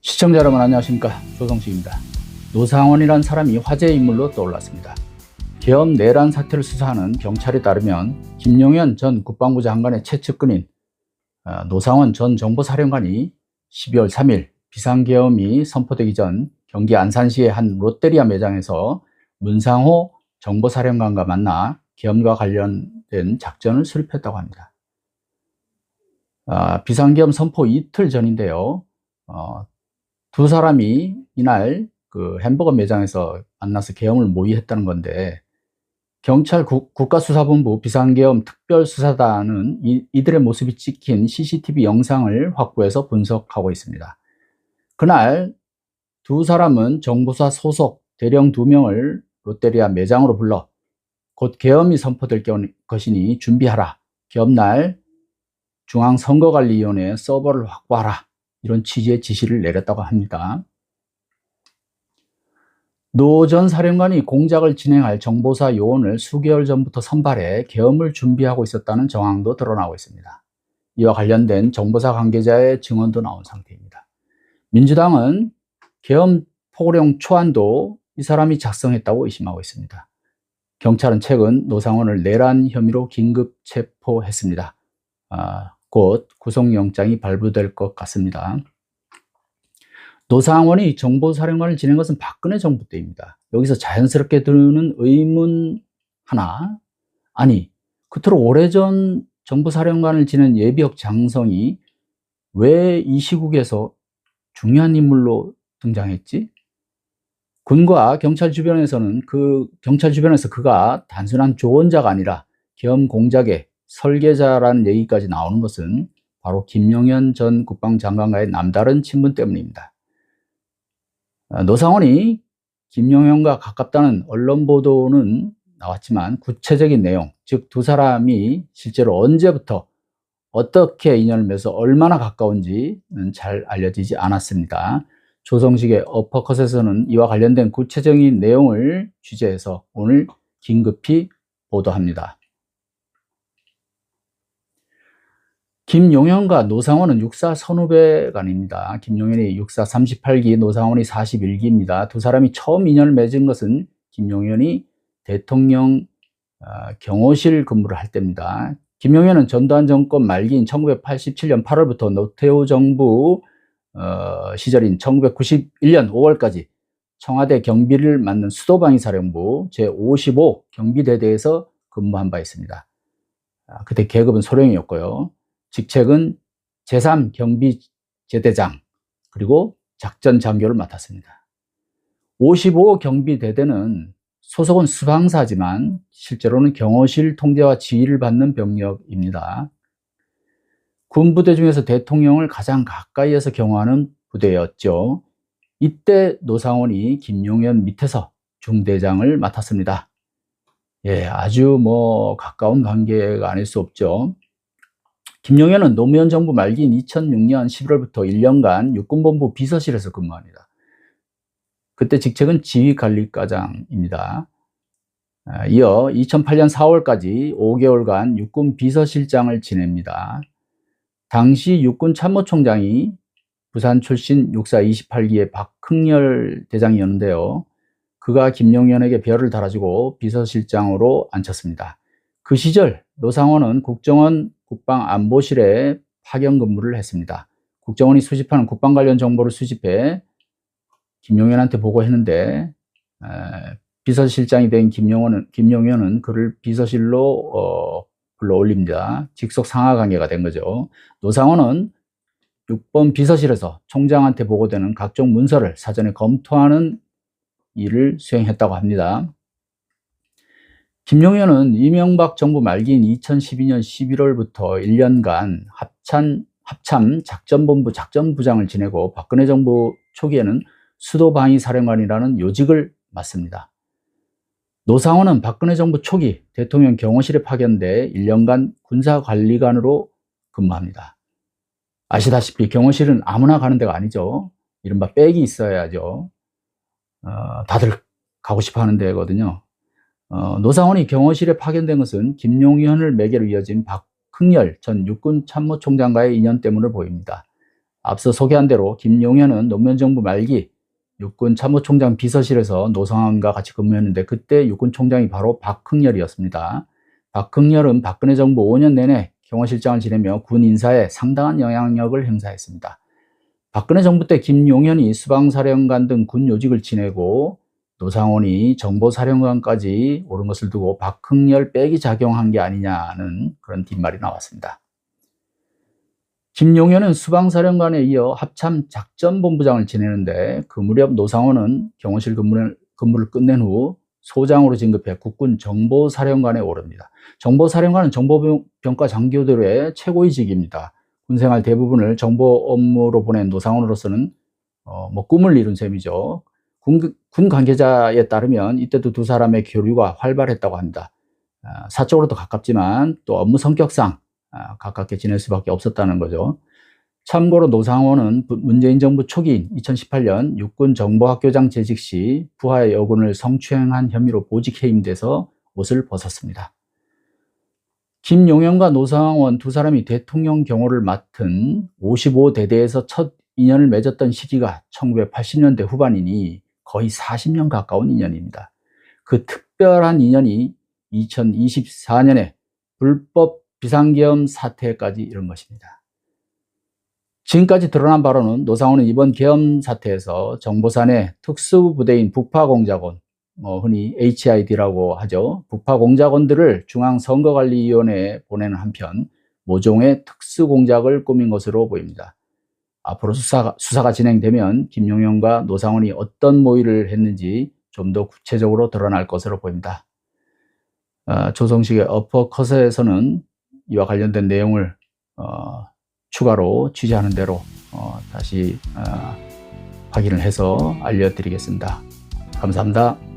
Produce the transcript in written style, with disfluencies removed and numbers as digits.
시청자 여러분 안녕하십니까, 조성식입니다. 노상원이란 사람이 화제의 인물로 떠올랐습니다. 계엄 내란 사태를 수사하는 경찰에 따르면 김용현 전 국방부 장관의 최측근인 노상원 전 정보사령관이 12월 3일 비상계엄이 선포되기 전 경기 안산시의 한 롯데리아 매장에서 문상호 정보사령관과 만나 계엄과 관련된 작전을 수립했다고 합니다. 비상계엄 선포 이틀 전인데요. 두 사람이 이날 그 햄버거 매장에서 만나서 계엄을 모의했다는 건데, 경찰 국가수사본부 비상계엄 특별수사단은 이들의 모습이 찍힌 CCTV 영상을 확보해서 분석하고 있습니다. 그날 두 사람은 정보사 소속 대령 2명을 롯데리아 매장으로 불러 곧 계엄이 선포될 것이니 준비하라, 계엄날 중앙선거관리위원회 서버를 확보하라, 이런 취지의 지시를 내렸다고 합니다. 노 전 사령관이 공작을 진행할 정보사 요원을 수개월 전부터 선발해 계엄을 준비하고 있었다는 정황도 드러나고 있습니다. 이와 관련된 정보사 관계자의 증언도 나온 상태입니다. 민주당은 계엄 포고령 초안도 이 사람이 작성했다고 의심하고 있습니다. 경찰은 최근 노상원을 내란 혐의로 긴급 체포했습니다. 곧 구속영장이 발부될 것 같습니다. 노상원이 정보사령관을 지낸 것은 박근혜 정부 때입니다. 여기서 자연스럽게 드는 의문 하나, 아니 그토록 오래전 정보사령관을 지낸 예비역 장성이 왜 이 시국에서 중요한 인물로 등장했지? 군과 경찰 주변에서 그가 단순한 조언자가 아니라 계엄 공작의 설계자라는 얘기까지 나오는 것은 바로 김용현 전 국방장관과의 남다른 친분 때문입니다. 노상원이 김용현과 가깝다는 언론 보도는 나왔지만 구체적인 내용, 즉 두 사람이 실제로 언제부터 어떻게 인연을 맺어서 얼마나 가까운지는 잘 알려지지 않았습니다. 조성식의 어퍼컷에서는 이와 관련된 구체적인 내용을 취재해서 오늘 긴급히 보도합니다. 김용현과 노상원은 육사 선후배간입니다. 김용현이 육사 38기, 노상원이 41기입니다. 두 사람이 처음 인연을 맺은 것은 김용현이 대통령 경호실 근무를 할 때입니다. 김용현은 전두환 정권 말기인 1987년 8월부터 노태우 정부 시절인 1991년 5월까지 청와대 경비를 맡는 수도방위사령부 제55 경비대대에서 근무한 바 있습니다. 그때 계급은 소령이었고요. 직책은 제3경비제대장 그리고 작전장교를 맡았습니다. 55 경비대대는 소속은 수방사지만 실제로는 경호실 통제와 지휘를 받는 병력입니다. 군부대 중에서 대통령을 가장 가까이에서 경호하는 부대였죠. 이때 노상원이 김용현 밑에서 중대장을 맡았습니다. 아주 가까운 관계가 아닐 수 없죠. 김용현은 노무현 정부 말기인 2006년 11월부터 1년간 육군본부 비서실에서 근무합니다. 그때 직책은 지휘관리과장입니다. 이어 2008년 4월까지 5개월간 육군 비서실장을 지냅니다. 당시 육군 참모총장이 부산 출신 육사 28기의 박흥렬 대장이었는데요. 그가 김용현에게 별을 달아주고 비서실장으로 앉혔습니다. 그 시절 노상원은 국정원 국방안보실에 파견 근무를 했습니다. 국정원이 수집하는 국방 관련 정보를 수집해 김용현한테 보고했는데, 비서실장이 된 김용현은 그를 비서실로 불러 올립니다. 직속 상하 관계가 된 거죠. 노상원은 6번 비서실에서 총장한테 보고되는 각종 문서를 사전에 검토하는 일을 수행했다고 합니다. 김용현은 이명박 정부 말기인 2012년 11월부터 1년간 합참 작전본부 작전부장을 지내고 박근혜 정부 초기에는 수도방위사령관이라는 요직을 맡습니다. 노상원은 박근혜 정부 초기 대통령 경호실에 파견돼 1년간 군사관리관으로 근무합니다. 아시다시피 경호실은 아무나 가는 데가 아니죠. 이른바 백이 있어야죠. 다들 가고 싶어 하는 데거든요. 노상원이 경호실에 파견된 것은 김용현을 매개로 이어진 박흥렬 전 육군 참모총장과의 인연 때문을 보입니다. 앞서 소개한 대로 김용현은 노무현 정부 말기 육군 참모총장 비서실에서 노상원과 같이 근무했는데 그때 육군 총장이 바로 박흥렬이었습니다. 박흥렬은 박근혜 정부 5년 내내 경호실장을 지내며 군 인사에 상당한 영향력을 행사했습니다. 박근혜 정부 때 김용현이 수방사령관 등 군 요직을 지내고 노상원이 정보사령관까지 오른 것을 두고 박흥렬 백이 작용한 게 아니냐는 그런 뒷말이 나왔습니다. 김용현은 수방사령관에 이어 합참작전본부장을 지내는데 그 무렵 노상원은 경호실 근무를 끝낸 후 소장으로 진급해 국군 정보사령관에 오릅니다. 정보사령관은 정보병과 장교들의 최고위직입니다. 군생활 대부분을 정보 업무로 보낸 노상원으로서는 꿈을 이룬 셈이죠. 군 관계자에 따르면 이때도 두 사람의 교류가 활발했다고 합니다. 사적으로도 가깝지만 또 업무 성격상 가깝게 지낼 수밖에 없었다는 거죠. 참고로 노상원은 문재인 정부 초기인 2018년 육군 정보학교장 재직 시 부하의 여군을 성추행한 혐의로 보직 해임돼서 옷을 벗었습니다. 김용현과 노상원 두 사람이 대통령 경호를 맡은 55대대에서 첫 인연을 맺었던 시기가 1980년대 후반이니 거의 40년 가까운 인연입니다. 그 특별한 인연이 2024년에 불법 비상계엄 사태까지 이른 것입니다. 지금까지 드러난 바로는 노상원은 이번 계엄 사태에서 정보사 내 특수부대인 북파공작원, 흔히 HID라고 하죠. 북파공작원들을 중앙선거관리위원회에 보내는 한편 모종의 특수공작을 꾸민 것으로 보입니다. 앞으로 수사가 진행되면 김용현과 노상원이 어떤 모의를 했는지 좀 더 구체적으로 드러날 것으로 보입니다. 조성식의 어퍼컷에서는 이와 관련된 내용을 추가로 취재하는 대로 다시 확인을 해서 알려드리겠습니다. 감사합니다.